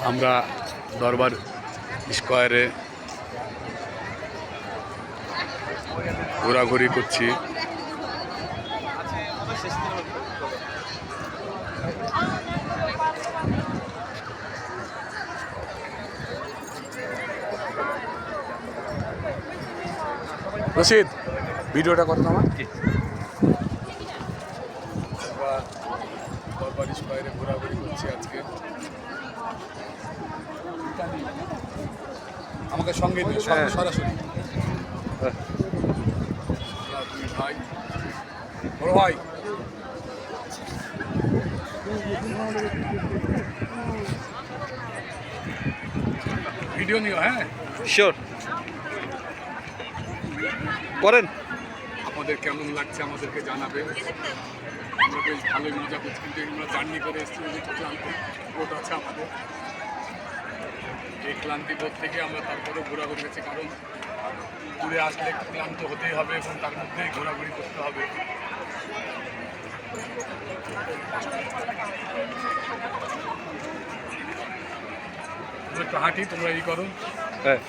আমরা দরবার স্কোয়ারে ঘোরাঘুরি করছি। রশিদ, ভিডিওটা করো আমার। দরবার স্কোয়ারে ঘোরাঘুরি করছি আজকে। আমাকে সঙ্গে নিয়ে সরাসরি ভাই, বড় ভাই, ভিডিও নিও। হ্যাঁ, শিওর করেন। আমাদের কেমন লাগছে আমাদেরকে জানাবে। আমরা বেশ ভালোই মজা করছি, কিন্তু আমরা জার্নি করে এসেছি, ক্লান্তি বোধ আছে আমাদের। এই ক্লান্তি বোধ থেকে আমরা তারপরেও ঘোরাঘুরি করছি, কারণ ঘুরে আসলে একটু ক্লান্ত হতেই হবে এবং তার মধ্যেই ঘোরাঘুরি করতে হবে। একটু হাঁটি, তোমরা এই করো। হ্যাঁ।